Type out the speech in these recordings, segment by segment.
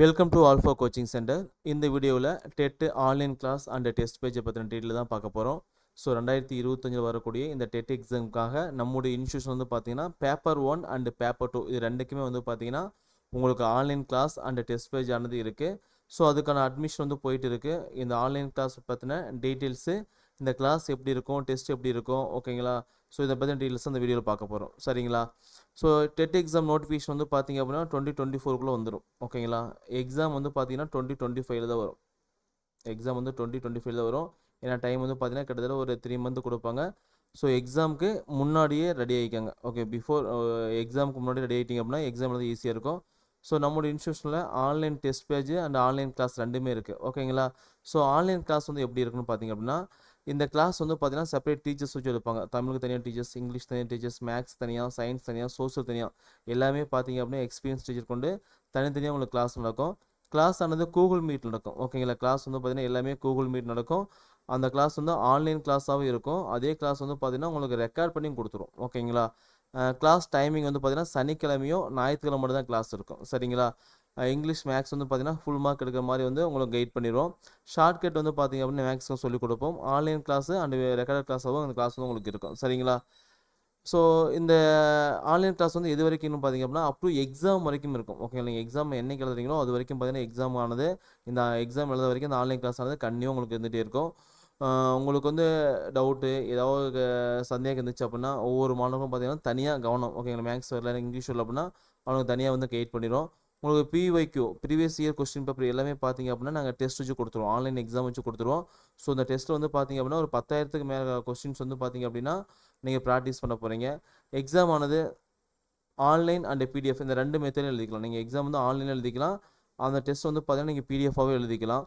Welcome to Alpha Coaching Centre. இந்த வீடியோவில் TET online class and test பேஜை பற்றின டீட்டெயில் தான் பார்க்க போகிறோம். ஸோ 2025 வரக்கூடிய இந்த டெட் எக்ஸாமுக்காக நம்முடைய இன்ஸ்டியூஷன் வந்து பார்த்தீங்கன்னா பேப்பர் 1 அண்ட் பேப்பர் 2 இது ரெண்டுக்குமே வந்து பார்த்தீங்கன்னா உங்களுக்கு online class and test page ஆனது இருக்குது. ஸோ அதுக்கான அட்மிஷன் வந்து போயிட்டு இருக்குது. இந்த ஆன்லைன் கிளாஸ் பற்றின டீட்டெயில்ஸு, இந்த கிளாஸ் எப்படி இருக்கும், டெஸ்ட் எப்படி இருக்கும், ஓகேங்களா? ஸோ இதை பற்றின டீட்டெயில்ஸ் அந்த வீடியோவில் பார்க்க போகிறோம், சரிங்களா? ஸோ டெட் எக்ஸாம் நோட்டிஃபிகேஷன் வந்து பார்த்தீங்க அப்படின்னா 2024 வந்துடும், ஓகேங்களா? எக்ஸாம் வந்து பார்த்தீங்கன்னா 2025 தான் வரும். எக்ஸாம் வந்து 2025 தான் வரும். ஏன்னா டைம் வந்து பார்த்தீங்கன்னா கிட்டத்தட்ட ஒரு 3 மந்த் கொடுப்பாங்க. ஸோ எக்ஸாமுக்கு முன்னாடியே ரெடி ஆகிக்காங்க. ஓகே, பிஃபோர் எக்ஸாமுக்கு முன்னாடி ரெடி ஆகிட்டிங்க அப்படின்னா எக்ஸாம் வந்து ஈஸியாக இருக்கும். ஸோ நம்மளோட இன்ஸ்டியூஷனில் online test page and online class ரெண்டுமே இருக்குது, ஓகேங்களா? ஸோ ஆன்லைன் கிளாஸ் வந்து எப்படி இருக்குன்னு பார்த்தீங்க அப்படின்னா இந்த கிளாஸ் வந்து பார்த்தீங்கன்னா செப்பரேட் டீச்சர்ஸ் வச்சு எடுப்பாங்க. தமிழுக்கு தனியாக டீச்சர்ஸ், இங்கிலீஷ் தனியாக டீச்சர்ஸ், மேக்ஸ் தனியாக, சயின்ஸ் தனியாக, சோஷியல் தனியாக, எல்லாமே பார்த்தீங்க அப்படின்னா எக்ஸ்பீரியன்ஸ் டீச்சர் கொண்டு தனித்தனியாக உங்களுக்கு கிளாஸ் நடக்கும். கிளாஸ் ஆனது கூகுள் மீட் நடக்கும், ஓகேங்களா? கிளாஸ் வந்து பார்த்தீங்கன்னா எல்லாமே கூகுள் மீட் நடக்கும். அந்த கிளாஸ் வந்து ஆன்லைன் கிளாஸாகவும் இருக்கும். அதே கிளாஸ் வந்து பார்த்தீங்கன்னா உங்களுக்கு ரெக்கார்ட் பண்ணி கொடுத்துரும், ஓகேங்களா? கிளாஸ் டைமிங் வந்து பார்த்தீங்கன்னா சனிக்கிழமையும் ஞாயிற்றுக்கிழமை மட்டும் தான் கிளாஸ் இருக்கும், சரிங்களா? இங்கிலீஷ் மேக்ஸ் வந்து பார்த்தீங்கன்னா ஃபுல் மார்க் எடுக்கிற மாதிரி வந்து உங்களுக்கு கைட் பண்ணிடுவோம். ஷார்ட்கட் வந்து பார்த்தீங்க அப்படின்னா மேக்ஸும் சொல்லிக் கொடுப்போம். ஆன்லைன் கிளாஸு அண்ட் ரெக்கார்டட் கிளாஸாகவும் அந்த கிளாஸ் வந்து உங்களுக்கு இருக்கும், சரிங்களா? ஸோ இந்த ஆன்லைன் கிளாஸ் வந்து எது வரைக்கும் பார்த்தீங்க அப்படின்னா அப் டு எக்ஸாம் வரைக்கும் இருக்கும், ஓகே? நீங்கள் எக்ஸாம் என்னைக்கு எழுதுறீங்களோ அது வரைக்கும் பார்த்தீங்கன்னா எக்ஸாம் ஆனது, இந்த எக்ஸாம் எழுத வரைக்கும் இந்த ஆன்லைன் கிளாஸ் ஆனது கண்டினியூ உங்களுக்கு இருந்துகிட்டே இருக்கும். உங்களுக்கு வந்து டவுட்டு ஏதாவது சந்தேகம் இருந்துச்சு அப்படின்னா ஒவ்வொரு மாணவர்களும் பார்த்தீங்கன்னா தனியாக கவனம், ஓகேங்களா? மேக்ஸ் வரல, இங்கிலீஷ் வரல அப்படின்னா அவனுக்கு தனியாக வந்து கைட் பண்ணிடும். உங்களுக்கு PYQ previous year question paper எல்லாமே பார்த்தீங்க அப்படின்னா நாங்கள் டெஸ்ட் வச்சு கொடுத்துருவோம், ஆன்லைன் எக்ஸாம் வச்சு கொடுத்துருவோம். ஸோ இந்த டெஸ்ட்டில் வந்து பார்த்தீங்க அப்படின்னா ஒரு 10,000க்கு மேலே கொஸ்டின்ஸ் வந்து பார்த்தீங்க அப்படின்னா நீங்கள் ப்ராக்டிஸ் பண்ண போகிறீங்க. எக்ஸாம் ஆனது ஆன்லைன் அண்ட் பிடிஎஃப் இந்த ரெண்டு மெத்தடில் எழுதிக்கலாம். நீங்கள் எக்ஸாம் வந்து ஆன்லைனில் எழுதிக்கலாம், அந்த டெஸ்ட் வந்து பார்த்தீங்கன்னா நீங்கள் பிடிஎஃபாகவே எழுதிக்கலாம்.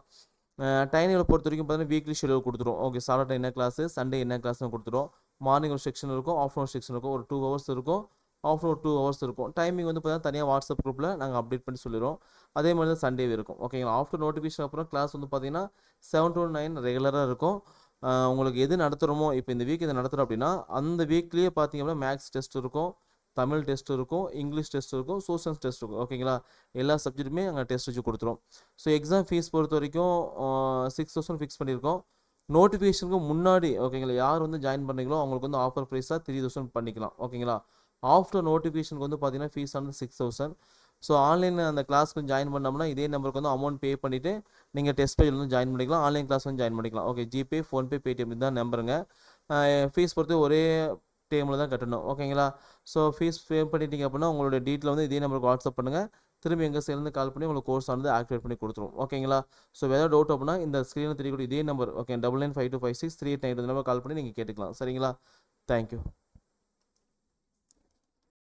டைமிங்களை பொறுத்த வரைக்கும் பார்த்தீங்கன்னா வீக்லி ஷெடியூல் கொடுத்துரும். ஓகே, சாட்டர்டே என்ன கிளாஸு, சண்டே என்ன கிளாஸ்னு கொடுத்துரும். மார்னிங் ஒரு செக்ஷன் இருக்கும், ஆஃப்டர்நூன் செக்ஷன் இருக்கும், ஒரு 2 hours இருக்கும், ஆஃப்டர்நூன் 2 hours இருக்கும். டைமிங் வந்து பார்த்தீங்கன்னா தனியாக வாட்ஸ்அப் குரூப்பில் நாங்கள் அப்டேட் பண்ணி சொல்லிடுவோம். அதே மாதிரி தான் சண்டே இருக்கும், ஓகேங்களா? ஆஃப்டர் நோட்டிஃபிகேஷன் அப்புறம் கிளாஸ் வந்து பார்த்தீங்கன்னா 7 to 9 ரெகுலராக இருக்கும். உங்களுக்கு எது நடத்துகிறோமோ, இப்போ இந்த வீக் இதை நடத்துகிறோம் அப்படின்னா அந்த வீக்லேயே பார்த்தீங்க அப்படின்னா மேக்ஸ் டெஸ்ட் இருக்கும், தமிழ் டெஸ்ட் இருக்கும், இங்கிலீஷ் டெஸ்ட் இருக்கும், சோஷியல் டெஸ்ட் இருக்கும், ஓகேங்களா? எல்லா சப்ஜெக்ட்டுமே நாங்கள் டெஸ்ட் வச்சு கொடுத்துருவோம். ஸோ எக்ஸாம் ஃபீஸ் பொறுத்த வரைக்கும் 6,000 ஃபிக்ஸ் பண்ணியிருக்கோம். நோட்டிஃபிகேஷனுக்கு முன்னாடி, ஓகேங்களா, யார் வந்து ஜாயின் பண்ணுறீங்களோ அவங்களுக்கு வந்து ஆஃபர் ப்ரைஸாக 3,000 பண்ணிக்கலாம், ஓகேங்களா? ஆஃப்டர் நோட்டிஃபிகேஷனுக்கு வந்து பார்த்தீங்கன்னா ஃபீஸ் ஆனது 6,000. ஸோ ஆன்லைனில் அந்த கிளாஸ்க்கு ஜாயின் பண்ணோம்னா இதே நம்பருக்கு வந்து அமௌண்ட் பே பண்ணிவிட்டு நீங்கள் டெஸ்ட் பேஜில் வந்து ஜாயின் பண்ணிக்கலாம், ஆன்லைன் கிளாஸ் வந்து ஜாயின் பண்ணிக்கலாம். ஓகே, ஜிபே, ஃபோன்பே, பேடிஎம் இதுதான் நம்பருங்க. ஃபீஸ் பொறுத்து ஒரே டைமில் தான் கட்டணும், ஓகேங்களா? ஸோ ஃபீஸ் பே பண்ணிட்டீங்க அப்படின்னா உங்களுடைய டீட்டெயில் வந்து இதே நம்பருக்கு வாட்ஸ்அப் பண்ணுங்கள். திரும்பி எங்கள் சைட்லேருந்து கால் பண்ணி உங்களுக்கு கோர்ஸ் வந்து ஆக்டிவேட் பண்ணி கொடுத்துருவோம், ஓகேங்களா? ஸோ வேறு டவுட் அப்படின்னா இந்த ஸ்க்ரீனில் தெரியக்கூடிய இதே நம்பர், ஓகே, 9952563898 நம்பர் கால் பண்ணி நீங்கள் கேட்டுக்கலாம், சரிங்களா? தேங்க்யூ.